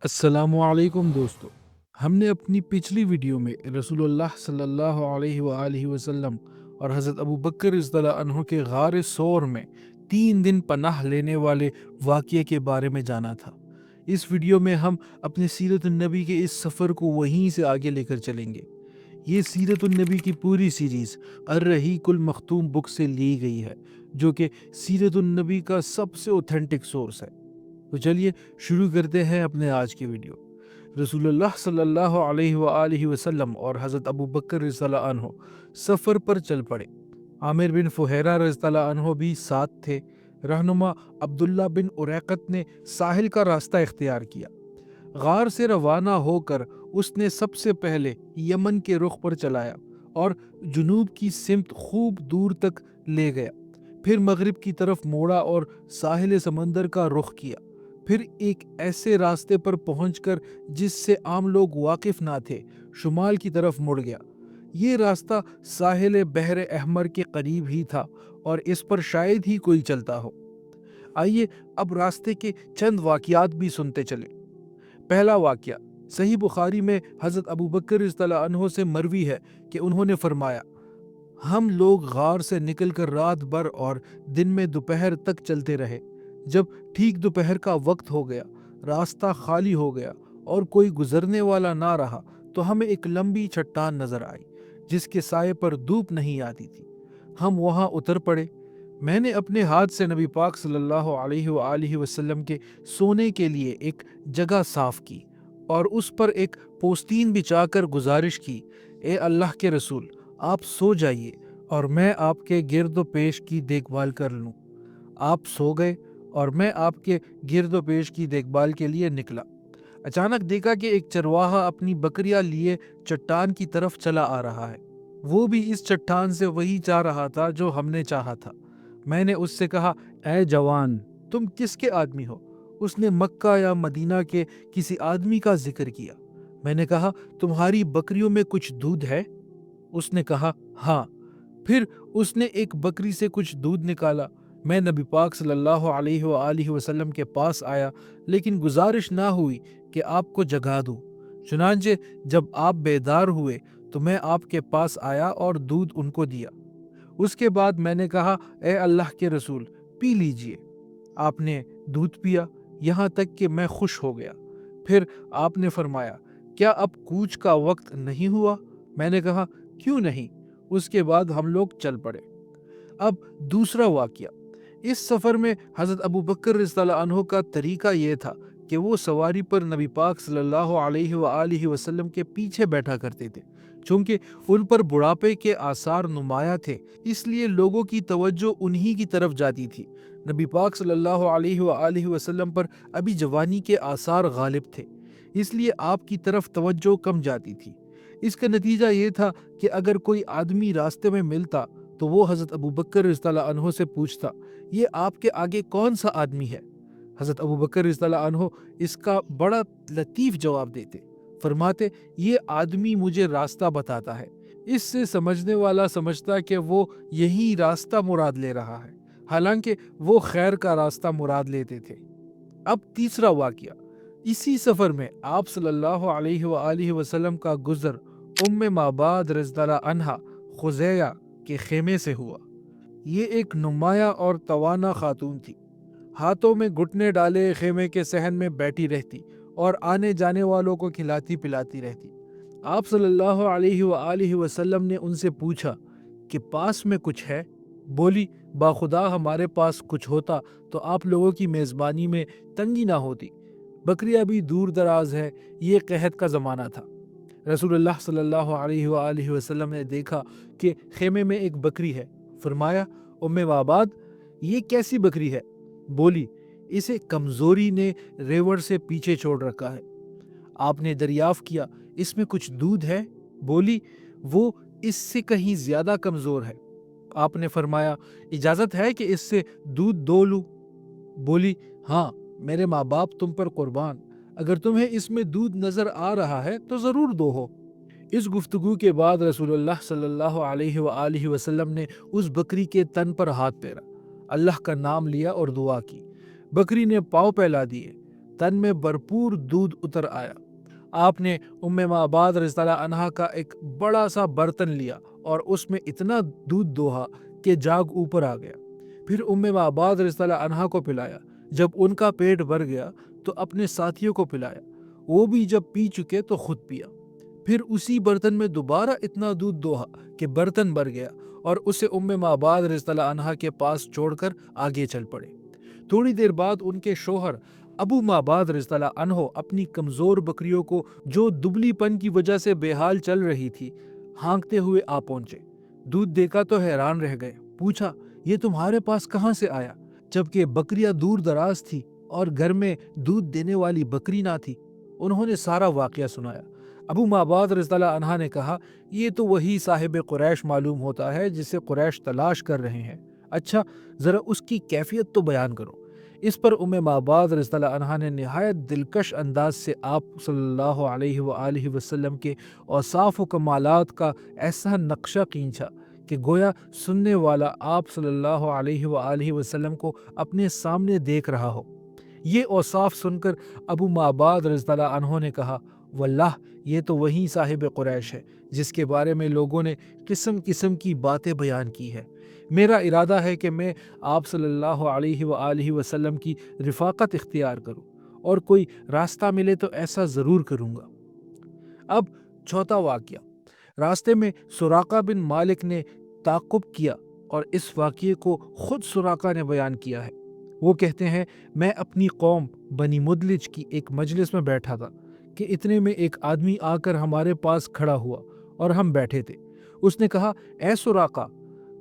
अस्सलामुअलैकुम दोस्तों। हमने अपनी पिछली वीडियो में रसूलुल्लाह सल्लल्लाहु अलैहि वसल्लम और हज़रत अबू बकर रज़ियल्लाहु अन्हु के गार सौर में 3 दिन पनाह लेने वाले वाक़ये के बारे में जाना था। इस वीडियो में हम अपने सीरत नबी के इस सफ़र को वहीं से आगे लेकर चलेंगे। ये सीरत नबी की पूरी सीरीज़ अर्रहीकुल मख्तूम बुक से ली गई है, जो कि सीरत नबी का सबसे ऑथेंटिक सोर्स है। तो चलिए शुरू करते हैं अपने आज की वीडियो। रसूलुल्लाह सल्लल्लाहु अलैहि वसल्लम और हज़रत अबू बकर रज़ियल्लाहु अन्हु सफ़र पर चल पड़े। आमिर बिन फुहैरा रज़ियल्लाहु अन्हु भी साथ थे। रहनुमा अब्दुल्ला बिन उरैक़त ने साहिल का रास्ता इख्तियार किया। गार से रवाना होकर उसने सबसे पहले यमन के रुख पर चलाया और जुनूब की सिमत खूब दूर तक ले गया। फिर मगरिब की तरफ मोड़ा और साहिल समंदर का रुख किया। फिर एक ऐसे रास्ते पर पहुंचकर जिससे आम लोग वाकिफ ना थे, शुमाल की तरफ मुड़ गया। ये रास्ता साहिल बहर अहमर के करीब ही था और इस पर शायद ही कोई चलता हो। आइए अब रास्ते के चंद वाक़यात भी सुनते चले। पहला वाक़या सही बुखारी में हज़रत अबू बकर रज़ियल्लाहु अन्हु से मरवी है कि उन्होंने फरमाया, हम लोग गार से निकलकर रात भर और दिन में दोपहर तक चलते रहे। जब ठीक दोपहर का वक्त हो गया, रास्ता खाली हो गया और कोई गुजरने वाला ना रहा, तो हमें एक लंबी चट्टान नजर आई जिसके साये पर धूप नहीं आती थी। हम वहां उतर पड़े। मैंने अपने हाथ से नबी पाक सल्लल्लाहु अलैहि वसल्लम के सोने के लिए एक जगह साफ की और उस पर एक पोस्तीन बिछाकर गुजारिश की, ए अल्लाह के रसूल, आप सो जाइए और मैं आपके गिरदो पेश की देखभाल कर लूँ। आप सो गए और मैं आपके गिरदो पेश की देखभाल के लिए निकला। अचानक देखा कि एक चरवाहा अपनी बकरियां लिए चट्टान की तरफ चला आ रहा है। वो भी इस चट्टान से वही चाह रहा था जो हमने चाहा था। मैंने उससे कहा, ऐ जवान, तुम किसके आदमी हो? उसने मक्का या मदीना के किसी आदमी का जिक्र किया। मैंने कहा, तुम्हारी बकरियों में कुछ दूध है? उसने कहा, हाँ। फिर उसने एक बकरी से कुछ दूध निकाला। मैं नबी पाक सल्लल्लाहु अलैहि वसल्लम के पास आया, लेकिन गुजारिश ना हुई कि आपको जगा दूं। चुनांचे जब आप बेदार हुए तो मैं आपके पास आया और दूध उनको दिया। उसके बाद मैंने कहा, ए अल्लाह के रसूल, पी लीजिए। आपने दूध पिया, यहाँ तक कि मैं खुश हो गया। फिर आपने फरमाया, क्या अब कूच का वक्त नहीं हुआ? मैंने कहा, क्यों नहीं। उसके बाद हम लोग चल पड़े। अब दूसरा वाक़या। इस सफ़र में हज़रत अबू बकर रज़ियल्लाहु अन्हु का तरीका ये था कि वो सवारी पर नबी पाक सल्लल्लाहु अलैहि वसल्लम के पीछे बैठा करते थे। चूँकि उन पर बुढ़ापे के आसार नुमाया थे, इसलिए लोगों की तवज्जो उन्हीं की तरफ जाती थी। नबी पाक सल्लल्लाहु अलैहि वसल्लम पर अभी जवानी के आसार गालिब थे, इसलिए आपकी तरफ तवज्जो कम जाती थी। इसका नतीजा ये था कि अगर कोई आदमी रास्ते में मिलता तो वो हज़रत अबू बकर रज़ियल्लाहु अन्हु से पूछता, ये आपके आगे कौन सा आदमी है? हज़रत अबू बकर रज़ियल्लाहु अन्हु इसका बड़ा लतीफ़ जवाब देते। फरमाते, ये आदमी मुझे रास्ता बताता है। इससे समझने वाला समझता कि वो यही रास्ता मुराद ले रहा है, हालांकि वो खैर का रास्ता मुराद लेते थे। अब तीसरा वाक़या। इसी सफ़र में आप सल्लल्लाहु अलैहि वसल्लम का गुज़र उम्मे माबाद रज़ियल्लाहु अन्हा खुज़ैया के खेमे से हुआ। ये एक नुमाया और तवाना खातून थी। हाथों में घुटने डाले खेमे के सहन में बैठी रहती और आने जाने वालों को खिलाती पिलाती रहती। आप सल्लल्लाहु अलैहि वसल्लम ने उनसे पूछा कि पास में कुछ है? बोली, बाखुदा हमारे पास कुछ होता तो आप लोगों की मेज़बानी में तंगी ना होती। बकरियां भी दूर दराज है, ये कहत का ज़माना था। रसूलुल्लाह सल्लल्लाहु अलैहि वसल्लम ने देखा कि खेमे में एक बकरी है। फरमाया, उम्मे वाबाद, ये कैसी बकरी है? बोली, इसे कमज़ोरी ने रेवड़ से पीछे छोड़ रखा है। आपने दरियाफ्त किया, इसमें कुछ दूध है? बोली, वो इससे कहीं ज़्यादा कमज़ोर है। आपने फरमाया, इजाज़त है कि इससे दूध दो लूँ? बोली, हाँ, मेरे माँ बाप तुम पर कुर्बान, अगर तुम्हें इसमें दूध नज़र आ रहा है तो ज़रूर दो हो। इस गुफ्तगू के बाद रसूलुल्लाह सल्लल्लाहु अलैहि वसल्लम ने उस बकरी के तन पर हाथ फेरा, अल्लाह का नाम लिया और दुआ की। बकरी ने पाँव फैला दिए। तन में भरपूर दूध उतर आया। आपने उम्मे माबाद रज़ियल्लाहु अन्हा का एक बड़ा सा बर्तन लिया और उसमें इतना दूध दोहा कि जाग ऊपर आ गया। फिर उम्मे माबाद रज़ियल्लाहु अन्हा को पिलाया। जब उनका पेट भर गया तो अपने साथियों को पिलाया। वो भी जब पी चुके तो खुद पिया। फिर उसी बर्तन में दोबारा इतना दूध दोहा कि बर्तन भर गया और उसे उम्मे माबाद रज़ियल्लाहु अन्हा के पास छोड़कर आगे चल पड़े। थोड़ी देर बाद उनके शोहर अबू माबाद रज़ियल्लाहु अन्हो अपनी कमज़ोर बकरियों को, जो दुबलीपन की वजह से बेहाल चल रही थी, हाँकते हुए आ पहुंचे। दूध देखा तो हैरान रह गए। पूछा, ये तुम्हारे पास कहाँ से आया? जबकि बकरियां दूर दराज थी और घर में दूध देने वाली बकरी ना थी। उन्होंने सारा वाक़या सुनाया। अबू माबाद रज़ियल्लाहु अन्हा ने कहा, ये तो वही साहिब कुरैश मालूम होता है जिसे कुरैश तलाश कर रहे हैं। अच्छा, ज़रा उसकी कैफियत तो बयान करो। इस पर उम्मे माबाद रज़ियल्लाहु अन्हा ने निहायत दिलकश अंदाज से आप सल्लल्लाहु अलैहि वआलिहि वसल्लम के औसाफ व कमालात का ऐसा नक्शा खींचा कि गोया सुनने वाला आप सल्लल्लाहु अलैहि वआलिहि वसल्लम को अपने सामने देख रहा हो। ये औसाफ सुनकर अबू माबाद रज़ियल्लाहु अन्हु ने कहा, वल्लाह, ये तो वही साहिब कुरैश है जिसके बारे में लोगों ने किस्म किस्म की बातें बयान की है। मेरा इरादा है कि मैं आप सल्लल्लाहु अलैहि वआलिहि वसल्लम की रिफ़ाक़त इख्तियार करूं और कोई रास्ता मिले तो ऐसा ज़रूर करूंगा। अब चौथा वाक़या। रास्ते में सुराका बिन मालिक ने ताक़ुब किया और इस वाक़ये को खुद सुराका ने बयान किया है। वो कहते हैं, मैं अपनी कौम बनी मुदलिज की एक मजलिस में बैठा था कि इतने में एक आदमी आकर हमारे पास खड़ा हुआ और हम बैठे थे। उसने कहा, ए सुराका,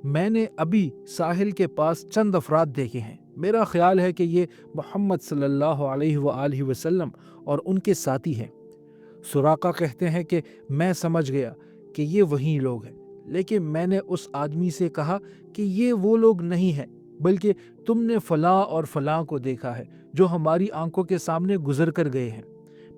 मैंने अभी साहिल के पास चंद अफराद देखे हैं। मेरा ख्याल है कि ये मोहम्मद सल्लल्लाहु अलैहि वआलिहि वसल्लम और उनके साथी हैं। सुराका कहते हैं कि मैं समझ गया कि ये वही लोग हैं, लेकिन मैंने उस आदमी से कहा कि ये वो लोग नहीं हैं, बल्कि तुमने फलां और फलां को देखा है जो हमारी आंखों के सामने गुजर कर गए हैं।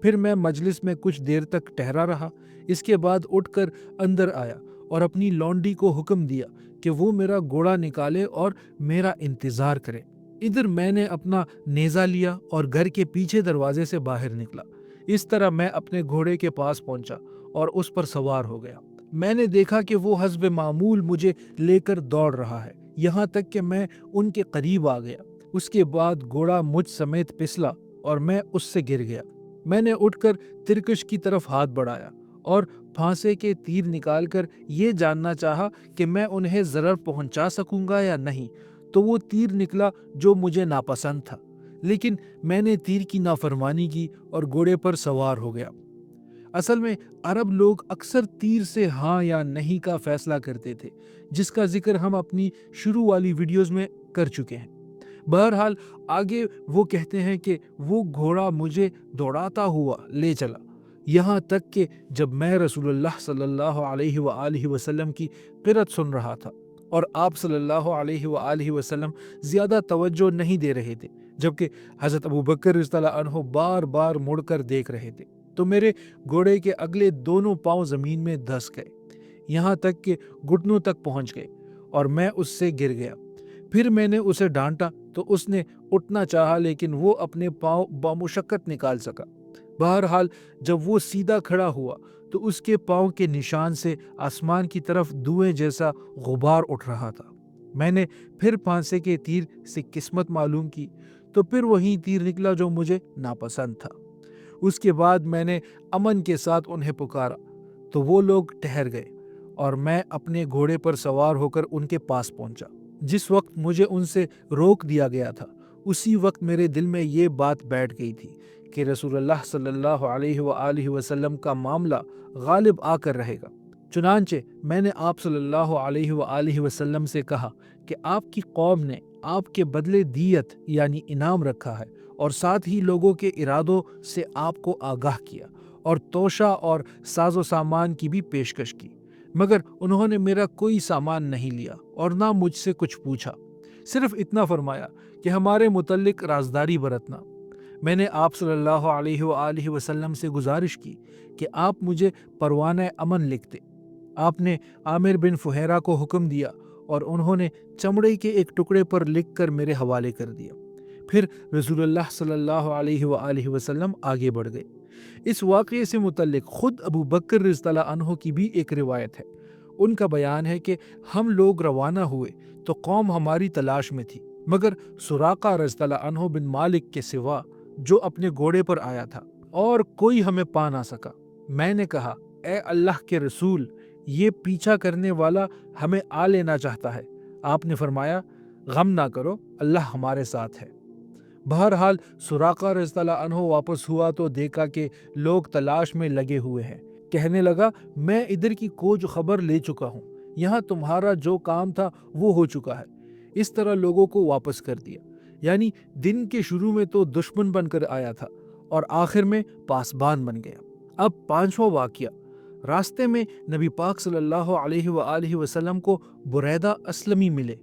फिर मैं मजलिस में कुछ देर तक ठहरा रहा। इसके बाद उठकर अंदर आया और अपनी लौंडी को हुक्म दिया कि वो मेरा घोड़ा निकाले और मेरा इंतज़ार करे। इधर मैंने अपना नेज़ा लिया और घर के पीछे दरवाजे से बाहर निकला। इस तरह मैं अपने घोड़े के पास पहुंचा और उस पर सवार हो गया। मैंने देखा कि वो हस्ब मामूल मुझे लेकर दौड़ रहा है, यहाँ तक कि मैं उनके करीब आ गया। उसके बाद घोड़ा मुझ समेत फिसला और मैं उससे गिर गया। मैंने उठकर तिरकश की तरफ हाथ बढ़ाया और फांसे के तीर निकालकर ये जानना चाहा कि मैं उन्हें ज़रर पहुंचा सकूंगा या नहीं, तो वो तीर निकला जो मुझे नापसंद था, लेकिन मैंने तीर की नाफरमानी की और घोड़े पर सवार हो गया। असल में अरब लोग अक्सर तीर से हाँ या नहीं का फैसला करते थे, जिसका जिक्र हम अपनी शुरू वाली वीडियोस में कर चुके हैं। बहरहाल आगे वो कहते हैं कि वो घोड़ा मुझे दौड़ाता हुआ ले चला, यहाँ तक कि जब मैं रसूलुल्लाह सल्लल्लाहु अलैहि वआलिहि वसल्लम की क़िरात सुन रहा था और आप सल्लल्लाहु अलैहि वआलिहि वसल्लम ज़्यादा तवज्जो नहीं दे रहे थे, जबकि हज़रत अबू बकर रज़ियल्लाहु अन्हु बार बार मुड़कर देख रहे थे, तो मेरे घोड़े के अगले दोनों पाँव ज़मीन में धंस गए, यहाँ तक कि घुटनों तक पहुँच गए और मैं उससे गिर गया। फिर मैंने उसे डांटा तो उसने उठना चाहा, लेकिन वो अपने पाँव बामुशक्कत निकाल सका। बहरहाल जब वो सीधा खड़ा हुआ तो उसके पाँव के निशान से आसमान की तरफ धुएं जैसा गुबार उठ रहा था। मैंने फिर फांसे के तीर से किस्मत मालूम की तो फिर वही तीर निकला जो मुझे नापसंद था। उसके बाद मैंने अमन के साथ उन्हें पुकारा तो वो लोग ठहर गए और मैं अपने घोड़े पर सवार होकर उनके पास पहुंचा। जिस वक्त मुझे उनसे रोक दिया गया था, उसी वक्त मेरे दिल में ये बात बैठ गई थी कि रसूलुल्लाह सल्लल्लाहु अलैहि वआलिहि वसल्लम का मामला गालिब आकर रहेगा। चुनांचे मैंने आप सल्लल्लाहु अलैहि वआलिहि वसल्लम से कहा कि आपकी कौम ने आपके बदले दियत यानी इनाम रखा है और साथ ही लोगों के इरादों से आपको आगाह किया और तोशा और साजो सामान की भी पेशकश की, मगर उन्होंने मेरा कोई सामान नहीं लिया और ना मुझसे कुछ पूछा। सिर्फ इतना फरमाया कि हमारे मुतल्लिक राजदारी बरतना। मैंने आप सल्लल्लाहु अलैहि वआलिहि वसल्लम से गुजारिश की कि आप मुझे परवाना अमन लिख दें। आपने आमिर बिन फुहैरा को हुक्म दिया और उन्होंने चमड़े के एक टुकड़े पर लिखकर मेरे हवाले कर दिया। پھر رسول اللہ صلی اللہ علیہ وآلہ وسلم آگے بڑھ گئے۔ اس واقعے سے متعلق خود ابو بکر رضی اللہ عنہ کی بھی ایک روایت ہے۔ ان کا بیان ہے کہ ہم لوگ روانہ ہوئے تو قوم ہماری تلاش میں تھی، مگر سراقہ رضی اللہ عنہ بن مالک کے سوا جو اپنے گھوڑے پر آیا تھا اور کوئی ہمیں پا نہ سکا۔ میں نے کہا، اے اللہ کے رسول، یہ پیچھا کرنے والا ہمیں آ لینا چاہتا ہے۔ آپ نے فرمایا، غم نہ کرو، اللہ ہمارے ساتھ ہے۔ بہرحال سراقہ رضی اللہ عنہ واپس ہوا تو دیکھا کہ لوگ تلاش میں لگے ہوئے ہیں۔ کہنے لگا، میں ادھر کی کوج خبر لے چکا ہوں، یہاں تمہارا جو کام تھا وہ ہو چکا ہے۔ اس طرح لوگوں کو واپس کر دیا، یعنی دن کے شروع میں تو دشمن بن کر آیا تھا اور آخر میں پاسبان بن گیا۔ اب پانچواں واقعہ۔ راستے میں نبی پاک صلی اللہ علیہ وآلہ وسلم کو بریدہ اسلمی ملے۔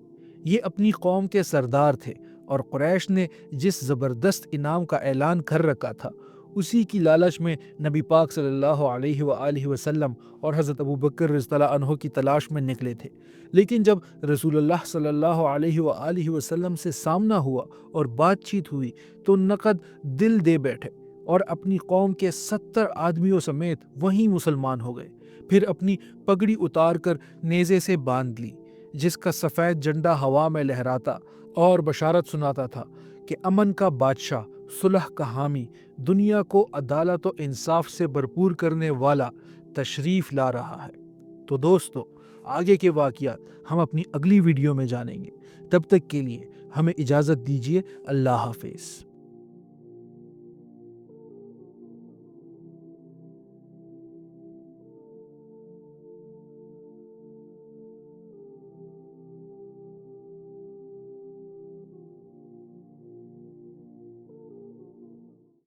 یہ اپنی قوم کے سردار تھے اور قریش نے جس زبردست انعام کا اعلان کر رکھا تھا اسی کی لالچ میں نبی پاک صلی اللہ علیہ وآلہ وسلم اور حضرت ابو بکر رضی اللہ عنہ کی تلاش میں نکلے تھے۔ لیکن جب رسول اللہ صلی اللہ علیہ وآلہ وسلم سے سامنا ہوا اور بات چیت ہوئی تو نقد دل دے بیٹھے اور اپنی قوم کے 70 آدمیوں سمیت وہیں مسلمان ہو گئے۔ پھر اپنی پگڑی اتار کر نیزے سے باندھ لی، جس کا سفید جھنڈا ہوا میں لہراتا اور بشارت سناتا تھا کہ امن کا بادشاہ، صلح کا حامی، دنیا کو عدالت و انصاف سے بھرپور کرنے والا تشریف لا رہا ہے۔ تو دوستو، آگے کے واقعات ہم اپنی اگلی ویڈیو میں جانیں گے۔ تب تک کے لیے ہمیں اجازت دیجیے۔ اللہ حافظ۔